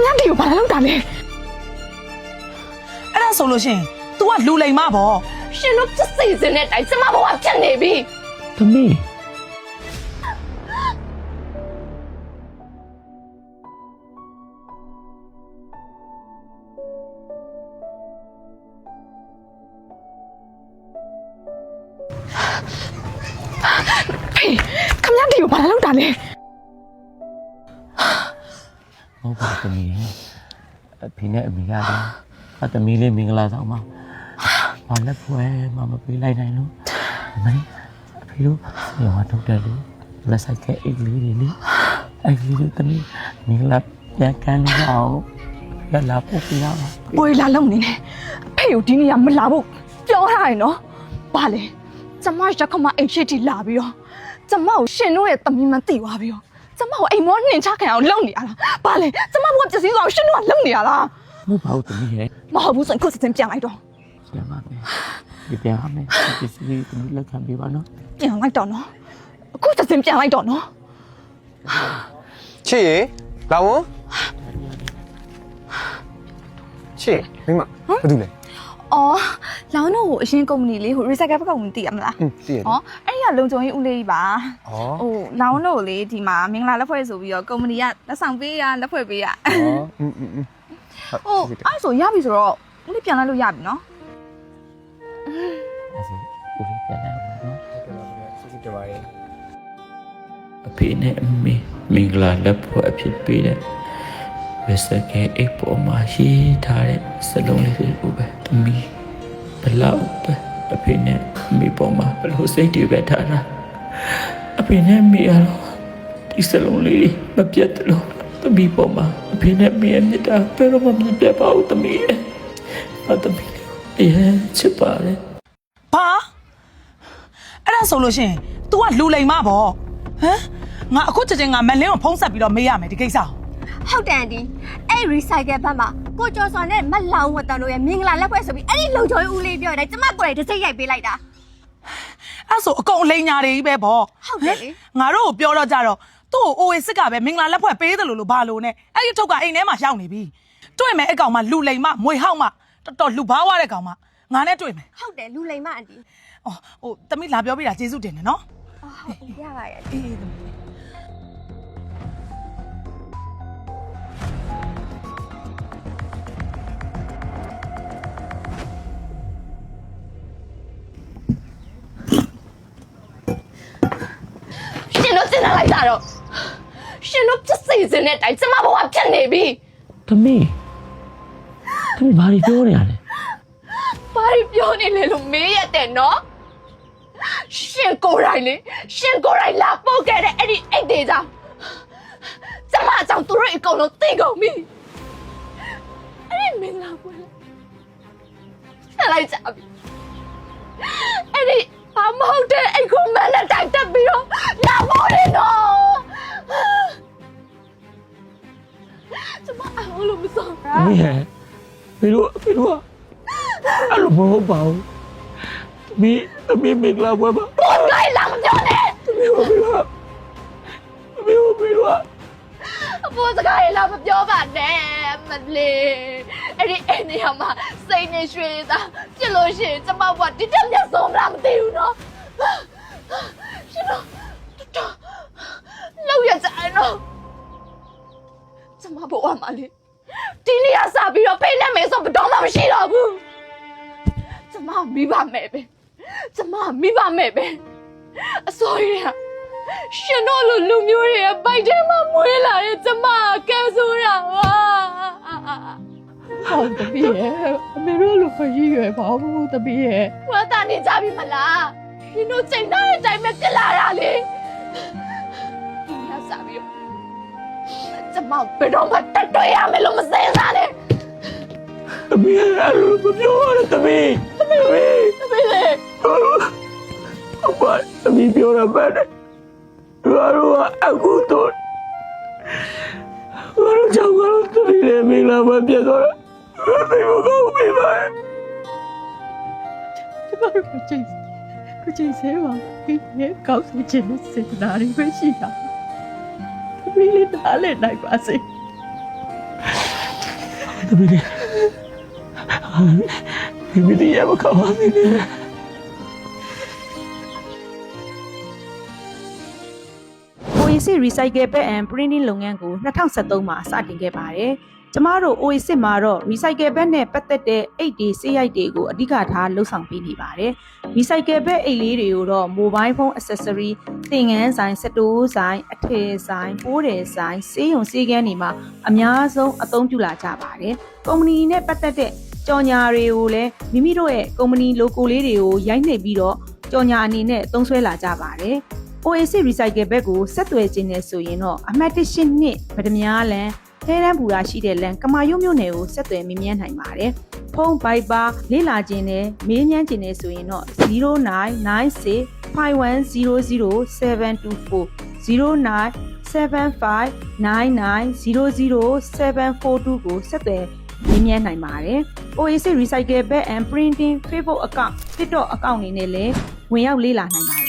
များဒီကိုဘာလုပ်တာလဲအဲ့ဒါဆိုလို့ရှင် तू ကလူလိမ်မပေါ့ရှင်တို့ပြစ်စီစင်းတဲ့အတိုင်းကျမဘဝပြတ်နေပြီသမီးဖေခမရဒီကိုဘာလုပ်တာလဲဟုတ်ပါသမီးအဖေနဲ့အမေကတော့အသမီးလေးမင်္ဂလာဆောင်ပါဘာလက်ဖွဲမပေးလိုက်နိုင်လို့အမေအဖေတို့ရောထုတ်တယ်လို့လက်ဆိုင်ကအိတ်လေးတွေလေအဲ့ဒီလိုသမီးမင်္ဂလာပြန်ကမ်းလို့အောင်ရလာဖို့ပြရပါပွေလာလုံနေတယ်အဖေကိုဒီနေ့ကမလာဖို့ပြောထားတယ်နော်ဘာလဲကျမရက်ခမအိမ်ရှိတီလာပြီးတော့ကျမကိုရှင်တို့ရဲ့တမီးမှန်သိသွားပြီးတော့ကျမကိုအိမ်မောနှင်ချခံအောင်လုပ်နေရတာဘာလဲကျမဘဝပျက်စီးသွားအောင်ရှင်တို့ကလုပ်နေရတာမဟုတ်ပါဘူးသမီးရဲ့မဟုတ်ဘူးဆိုရင်ခုစတင်ပြန်လိုက်တော့ပြန်ပါမယ်ဒီပြန်ပါမယ်ဒီစီးသမီးလက်ခံပေးပါနော်ပြန်လိုက်တော့နော်အခုစတင်ပြန်လိုက်တော့နော်ချစ်ရေလာဝချစ်မိမဘာလုပ်လဲအော်လောင်းတို့ကိုအရင်ကုမ္ပဏီလေးဟို recycle ကုမ္ပဏီတည်ရမလားတည်ရဟောအဲ့ဒီကလုံခြုံရေးဦးလေးကြီးပါဟိုလောင်းတို့လေဒီမှာမင်္ဂလာလက်ဖွဲ့ဆိုပြီးတော့ကုမ္ပဏီကလက်ဆောင်ပေးရလက်ဖွဲ့ပေးရဟိုအဲ့ဆိုရပြီဆိုတော့ဦးလေးပြန်လိုက်လို့ရပြီနော်အဲ့ဆိုဦးလေးပြန်လိုက်အောင်နော်စစ်စစ်တပါရဲ့အဖေနဲ့အမေမင်္ဂလာလက်ဖွဲ့အဖြစ်ပေးတဲ့ဝက်စကဲအိတ်ပေါ်မှာရှိထားတဲ့စလုံးလေးတွေကိုပဲသမီးဘလောက်ပဲအဖေနဲ့အမေပေါ်မှာဘလို့စိတ်တွေပဲထားတာအဖေနဲ့အမေကတော့ဒီစလုံးလေးမပြတ်တယ်လို့သမီးပေါ်မှာအဖေနဲ့အမေရဲ့မြတ်တာဘယ်တော့မှမပြတ်ပါဘူးသမီးရဲ့သမီးရဲ့ချစ်ပါလေဘာအဲ့ဒါဆိုလို့ရှင် तू ကလူလိမ်မပေါ့ဟမ်ငါအခုချက်ချင်းငါမလင်းကိုဖုံးဆက်ပြီးတော့မေးရမယ်ဒီကိစ္စဟုတ်တယ်အန်ဒီအဲ့ recycle ဘက်မှာကိုကျော်စောနဲ့မလောင်ဝတ်တန်တို့ရဲ့မင်္ဂလာလက်ဖွဲ့ဆိုပြီးအဲ့ဒီလုံချိုးဦးလေးပြောတယ်ကျမကိုယ်တိုင်တစ်စိတ်ရိုက်ပေးလိုက်တာအဲ့ဆိုအကုန်အလိမ်ညာတွေကြီးပဲပေါ့ဟုတ်တယ်လေငါတို့ကိုပြောတော့ကြတော့သူ့ကိုအိုဝေစစ်ကပဲမင်္ဂလာလက်ဖွဲ့ပေးတယ်လို့ဘာလို့နဲ့အဲ့ဒီထုတ်ကအိမ်ထဲမှာရောက်နေပြီတွေ့မယ်အကောင်မှလူလိမ်မမွေဟောက်မှတော်တော်လူဘားွားတဲ့ကောင်မှငါနဲ့တွေ့မယ်ဟုတ်တယ်လူလိမ်မအန်ဒီအော်ဟိုတမိလာပြောပြတာကျေးဇူးတင်တယ်နော်ဟုတ်ရပါရဲ့အေးရှင်တို့တင်လာလိုက်တာတော့ရှင်တို့ပြစ်စီစင်းတဲ့အတိုင်းကျမဘဝပြတ်နေပြီသမီးဘာတွေပြောနေရလဲဘာတွေပြောနေလဲလို့မေးရတယ်နော်ရှင်ကိုယ်တိုင်လေရှင်ကိုယ်တိုင်လာပို့ခဲ့တဲ့အဲ့ဒီအိတ်တွေကြောင့်ကျမအကြောင်းသူတို့အကုန်လုံးသိကုန်ပြီအဲ့ဒီမင်္ဂလာပွဲဆက်လိုက်ကြပြီအဲ့ဒီဘာမဟုတ်တဲ့အိတ်ကိုမနဲ့တိုက်တက်ပြီးတော့လာဖို့နေတော့ကျမအဟိုလိုမစောမင်းရဲ့ဖေတို့အဲ့လိုမဟုတ်ပါဘူးမင်းမင်္ဂလာပွဲပါဘုံလိုက်လာမပြောနဲ့မင်းတို့အဖိုးစကားရလာမပြောပါနဲ့မလေးအဲ့ဒီအိမ်နေရာမှာစိတ်နဲ့ရွှေသားပြစ်လို့ရှိရင်ကျမဘွားဒီတက်မြတ်ဆုံးလားမသိဘူးနော်ရှင်တို့တော်လောက်ရကြတယ်နော်ကျမဘွားမလေးဒီနေရာစပြီးတော့ဖိနေမယ်ဆိုဘယ်တော့မှမရှိတော့ဘူးကျမမိပါမယ်ပဲကျမမိပါမယ်ပဲအစိုးရရှင်တို့လိုလူမျိုးတွေရဲ့ဘိုက်ထဲမှာမွေးလာတဲ့ကျမကဲဆိုးတာပါဟုတ်တပည့်ရဲ့အမေတို့လိုခကြီးရွယ်ပါဘူးတပည့်ရဲ့ဝါတာနေကြပြီမလားရှင်တို့ချိန်တဲ့အတိုင်းပဲပြလာတာလေဒီရစားပြီးကျမဘယ်တော့မှတက်တွေ့ရမယ်လို့မစင်စားနဲ့တပည့်အဲ့လိုမပြောရတပည့်လေဟုတ်ပါတပည့်ပြောရပါနဲ့တို့အခုတော့တို့ကြောင့်ကတော့တပည့်လည်းမင်္ဂလာပွဲပြတ်သွားတာသိဖို့ကောင်းပြီပါကျမတို့ကိုချိန်ဆဲပါဒီနေ့ကောက်စီချင်တဲ့စေတနာတွေပဲရှိတာတပည့်လေးနားလည်နိုင်ပါစေ သမီးလေးဒီမီးရမကောင်းပါဘူးလေ OAC Recycle Bag and Printing လုပ်ငန်းကို2013မှာစတင်ခဲ့ပါတယ်။ကျမတို့ OAC မှာတော့ Recycle Bag နဲ့ပတ်သက်တဲ့အိတ်တွေဆေးရိုက်တွေကိုအဓိကထားလှုပ်ဆောင်ပေးနေပါတယ်။ Recycle Bag အိတ်လေးတွေကိုတော့ Mobile Phone Accessory သင်ငန်းဆိုင်စတိုးဆိုင်အထည်ဆိုင်ပိုးတယ်ဆိုင်ဆေးရုံဆေးကန်းတွေမှာအများဆုံးအသုံးပြုလာကြပါတယ်။ကုမ္ပဏီနဲ့ပတ်သက်တဲ့ကြော်ညာတွေကိုလည်းမိမိတို့ရဲ့ကုမ္ပဏီ logo လေးတွေကိုရိုက်နှိပ်ပြီးတော့ကြော်ညာအနေနဲ့သုံးစွဲလာကြပါတယ်။ OAC Recycle Bag ကိုဆက်သွယ်ခြင်းနဲ့ဆိုရင်တော့အမှတ်1ရှစ်နှစ်ဗဒမြားလန်ထဲတန်းပူရာရှိတဲ့လန်ကမာရုံမြို့နယ်ကိုဆက်သွယ်မြင်မြန်နိုင်ပါတယ်။ဖုန်း Viber လေ့လာခြင်းနဲ့မေးမြန်းခြင်းနဲ့ဆိုရင်တော့0996 5100 724 09759900 ကိုဆက်သွယ်မြင်မြန်နိုင်ပါတယ်။ OAC Recycle Bag and Printing Facebook account TikTok account တွေနဲ့လည်းဝင်ရောက်လေ့လာနိုင်ပါတယ်